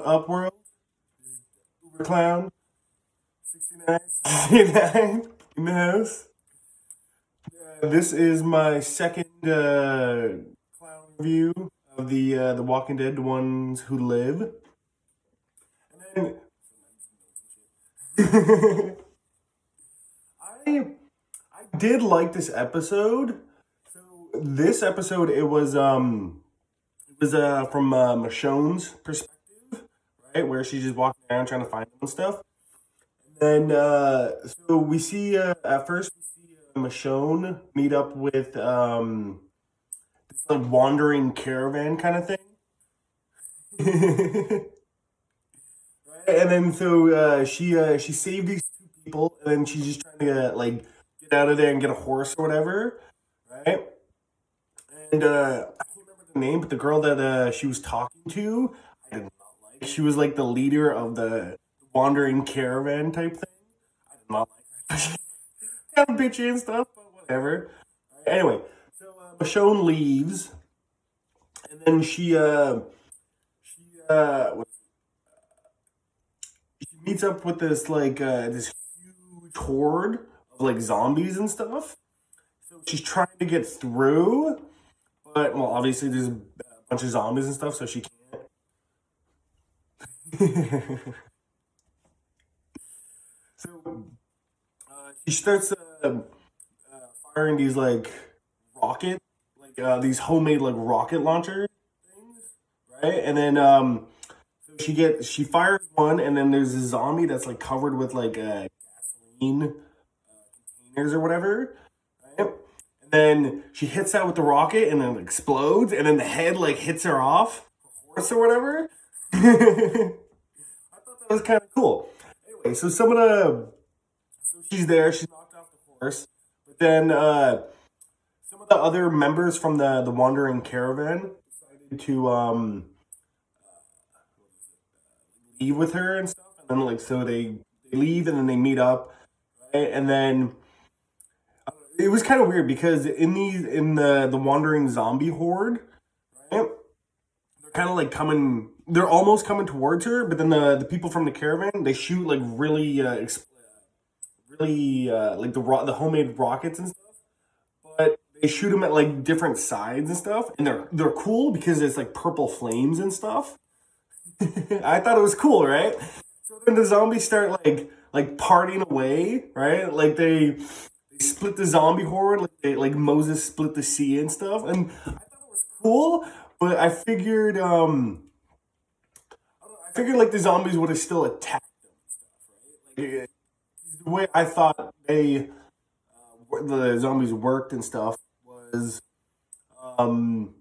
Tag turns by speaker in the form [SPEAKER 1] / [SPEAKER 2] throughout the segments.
[SPEAKER 1] What up, world? Uber Clown 69, 69 in the house. This is my second clown review of the Walking Dead, the ones who live. And then I did like this episode. So this episode it was from Michonne's perspective, right, where she's just walking around trying to find them and stuff. And so we see at first we see Michonne meet up with this like wandering caravan kind of thing. Right? And then so she saved these two people, and then she's just trying to like get out of there and get a horse or whatever, right? And I can't remember the name, but the girl that she was talking to, I did not like. She was like the leader of the wandering caravan type thing. I did not like her. Kind of bitchy and stuff, but whatever. Anyway, so Michonne leaves, and then what- she meets up with this like this huge horde of like zombies and stuff. So she's trying to get through, but well, obviously there's a bunch of zombies and stuff, so she can't. So she starts firing these like rocket, like these homemade like rocket launcher things, right? And then so she fires one, and then there's a zombie that's like covered with like gasoline containers or whatever, right? And then she hits that with the rocket, and then it explodes, and then the head like hits her off her horse or whatever. I thought that was kind of cool. Anyway, so she's there, she's knocked off the horse, but then some of the other members from the wandering caravan decided to leave with her and stuff, and then like so they leave and then they meet up, right? And then it was kind of weird because in the wandering zombie horde, right? They're kind of like coming. They're almost coming towards her, but then the people from the caravan, they shoot like really like the homemade rockets and stuff, but they shoot them at like different sides and stuff, and they're cool because it's like purple flames and stuff. I thought it was cool, right? So then the zombies start like partying away, right? Like they split the zombie horde, like Moses split the sea and stuff, and I thought it was cool. But I figured like the zombies would have still attacked them and stuff, right? Like the way I thought the zombies worked and stuff was um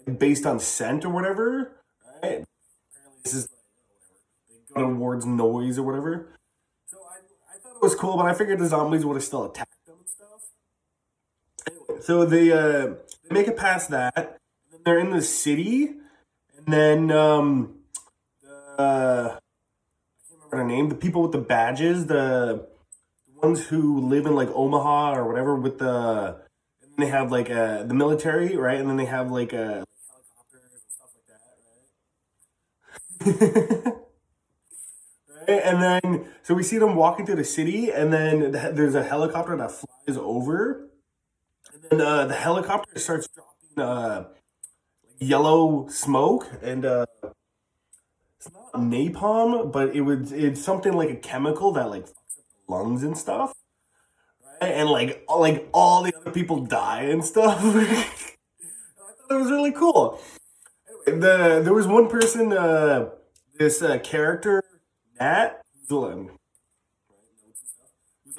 [SPEAKER 1] like based on scent or whatever, right? Apparently this is like whatever. They go towards noise or whatever. So I thought it was cool, but I figured the zombies would have still attacked them and stuff. Anyway, so they make it past that, and then they're in the city, and then I can't remember their name. The people with the badges, the ones who live in like Omaha or whatever, with and then they have like the military, right? And then they have like helicopters and stuff like that, right? Right? And then so we see them walking through the city, and then there's a helicopter that flies over, and then the helicopter starts dropping yellow smoke, and it's not napalm, but it's something like a chemical that like fucks up the lungs and stuff, right? And like all the other people die and stuff. I thought it was really cool. Anyway, there was one person, this character Nat, who's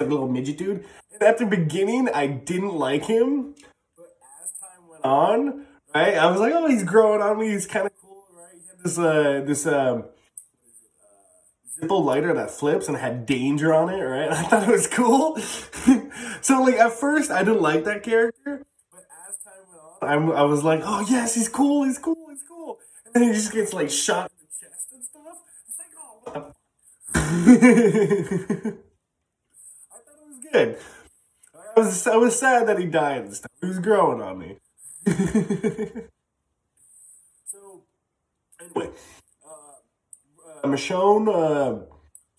[SPEAKER 1] like a little midget dude. And at the beginning, I didn't like him, but as time went on, right, I was like, oh, he's growing on me. He's kind of cool, right? He had this Zippo lighter that flips and had danger on it, right? I thought it was cool. So like at first, I didn't like that character, but as time went on, I was like, oh yes, he's cool, he's cool, he's cool. And then he just gets like shot in the chest and stuff. It's like, oh, what the I thought it was good. I was sad that he died and stuff. He was growing on me. So anyway, Michonne,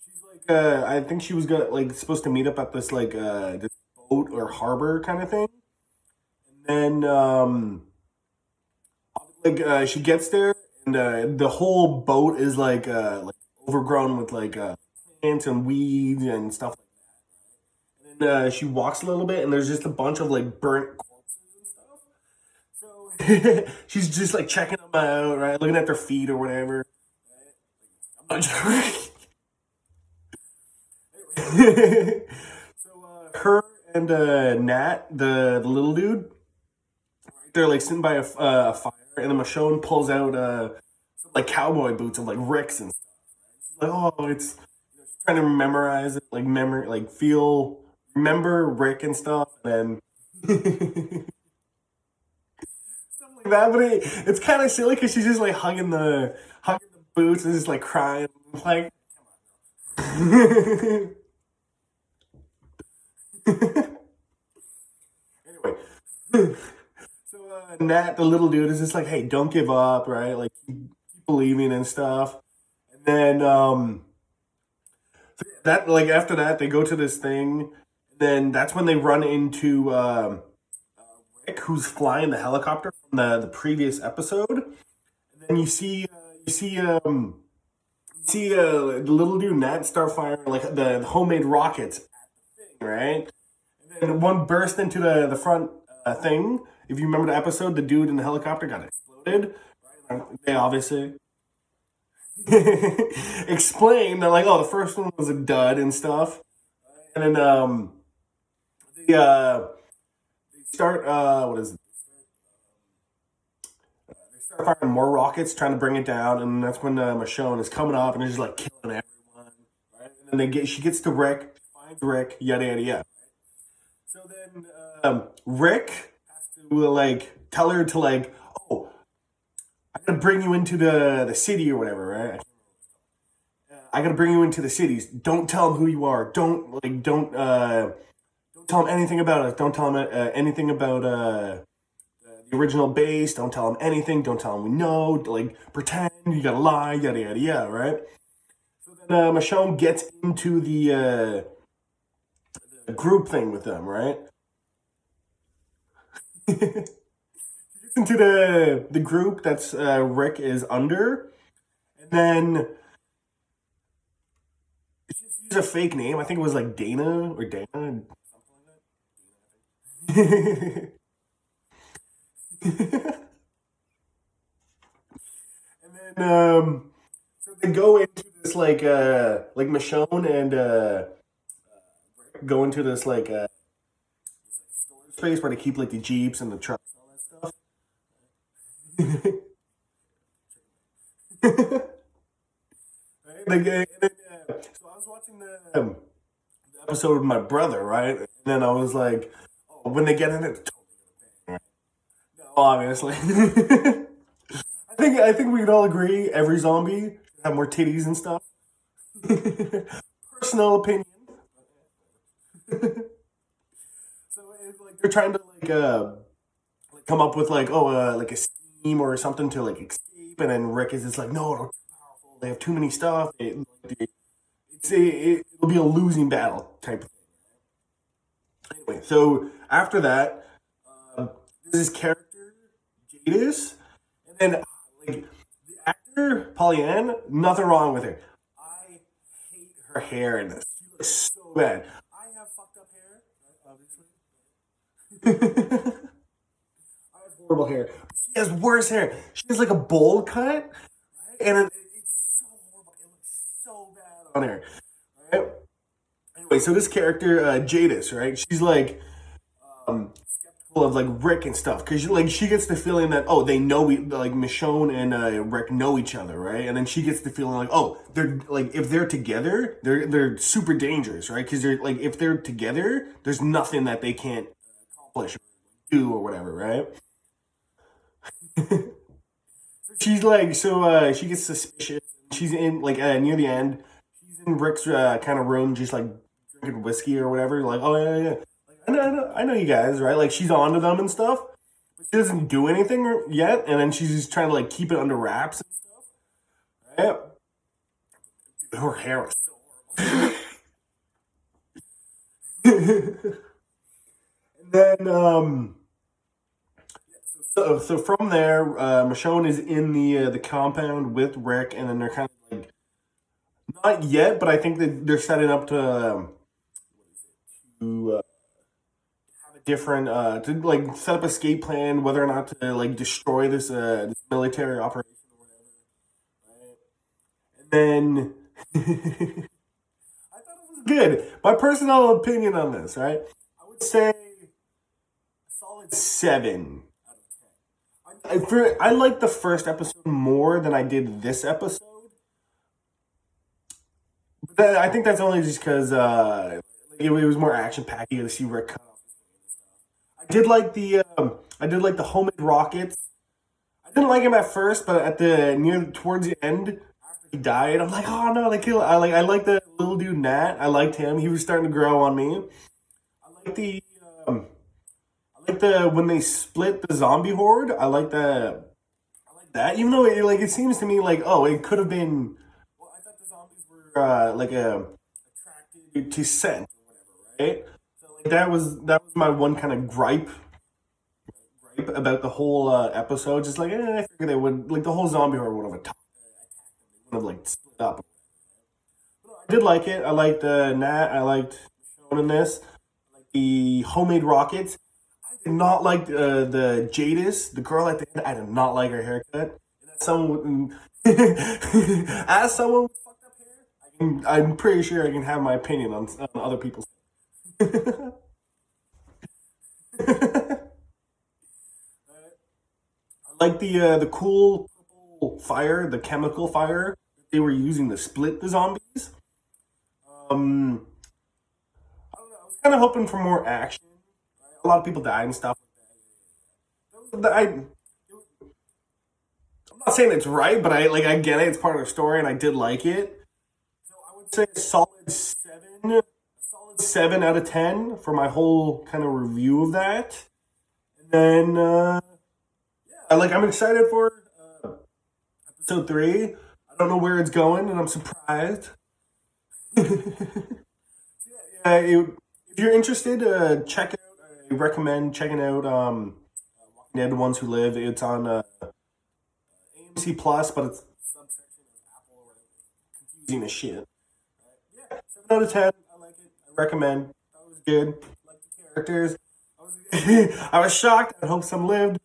[SPEAKER 1] she's like, I think she was gonna like supposed to meet up at this like this boat or harbor kind of thing, and then like she gets there, and the whole boat is like overgrown with like plants and weeds and stuff like that. And then she walks a little bit, and there's just a bunch of like burnt corpses and stuff. So she's just like checking them out, right? Looking at their feet or whatever. I'm not sure. So her and Nat, the little dude, they're like sitting by a fire, and then Michonne pulls out some like cowboy boots of like Rick's and stuff. She's like, oh, it's she's trying to memorize it, like memory, like feel, remember Rick and stuff, and then stuff like that. But it's kind of silly because she's just like hugging the boots and just like crying, like. Anyway, so Nat, the little dude, is just like, "Hey, don't give up, right? Like, keep believing and stuff." And then that, like, after that, they go to this thing. Then that's when they run into Rick, who's flying the helicopter from the previous episode. And then you see the little dude Nat start firing like the homemade rockets at the thing, right? And then one burst into the front thing. If you remember the episode, the dude in the helicopter got exploded. Right? They obviously explain that like, oh, the first one was a dud and stuff, and then they they start what is it? They start firing more rockets, trying to bring it down, and that's when Michonne is coming up and is just like killing everyone, right? And then she gets to Rick, finds Rick, yada yada yada. So then Rick has to like tell her to like, oh, I gotta bring you into the city or whatever, right? I gotta bring you into the cities. Don't tell them who you are. Don't tell them anything about us. Don't tell them anything about the original base. Don't tell them anything. Don't tell them we know. Like pretend you gotta lie, yada yada yada, right? So then Michonne gets into the group thing with them, right? She gets into the group that's Rick is under, and then she just used a fake name. I think it was like Dana or Dana, something like that. And then so they go into this like Michonne and Rick go into this like storage space where they keep like the jeeps and the trucks and all that stuff. Right? Like, and then, so I was watching the episode with my brother, right? And then I was like, oh, when they get in it, totally gonna bang, right? No, obviously. I think we can all agree every zombie should have more titties and stuff. Personal opinion. So it's like they're trying to like come up with like like a scheme or something to like escape, and then Rick is just like, no, they're too powerful. They have too many stuff. It'll be a losing battle type of thing. Anyway, so after that, there's this character Jadis, and then like the actor Pollyann, nothing wrong with her. I hate her hair in this. She looks so bad. I have fucked up hair, right, obviously. I have horrible hair. She has worse hair. She has like a bowl cut, right? And it's so horrible. It looks so bad on her, right? Anyway, so this character, Jadis, right? She's like skeptical of like Rick and stuff because like she gets the feeling that oh they know like Michonne and Rick know each other, right? And then she gets the feeling like oh they're like if they're together they're super dangerous, right? Because they're like if they're together there's nothing that they can't accomplish or do or whatever, right? She's like she gets suspicious. She's in like near the end. She's in Rick's kind of room, just like drinking whiskey or whatever. Like oh yeah yeah. Like, I know you guys, right? Like she's on to them and stuff. But she doesn't do anything yet, and then she's just trying to like keep it under wraps and stuff, right? Her hair was so horrible. And then so from there, Michonne is in the compound with Rick, and then they're kind of like not yet, but I think that they're setting up to have a different to like set up a escape plan, whether or not to like destroy this military operation or whatever. Right? And then I thought it was good. My personal opinion on this, right? I would say a solid 7 out of 10. I like the first episode more than I did this episode. But I think that's only just because it was more action packed. You got to see Rick cut off his hand and stuff. I did like the homemade rockets. I didn't like him at first, but at the near towards the end, after he died, I'm like, oh no, they kill. I like the little dude Nat. I liked him. He was starting to grow on me. I like um, I like the when they split the zombie horde. I like that. Even though it seems to me like oh it could have been. Well, I thought the zombies were attracted to scent or whatever, right? So like that was my one kind of gripe about the whole episode. Just like I figured they would like the whole zombie horde would have attacked them. They would have like split up. But no, I did like it. I liked Nat. I liked Michonne in this. I like the homemade rockets. I did not like the Jadis, the girl at the end. I did not like her haircut. And as someone as someone with fucked up hair, I'm pretty sure I can have my opinion on other people's. I like the cool purple fire, the chemical fire that they were using to split the zombies. Um, I don't know. I was kind of hoping for more action. Right? A lot of people died and stuff like that. I'm not saying it's right, but I get it. It's part of the story, and I did like it. So I would say a solid 7 out of 10 for my whole kind of review of that. And then yeah, I'm excited for episode 3. I don't know where it's going, and I'm surprised. Yeah, if you're interested, check out. I recommend checking out Walking Dead: The Ones Who Live. It's on AMC Plus, but it's a subsection of Apple or whatever. Confusing as shit. Yeah, 7 out of 10. I like it. I recommend. That was good. Like the characters. I was shocked. I hope some lived.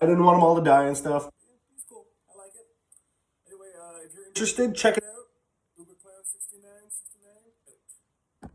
[SPEAKER 1] I didn't want them all to die and stuff. Yeah, it's cool. I like it. Anyway, if you're interested, check it out. Uber Cloud 6969.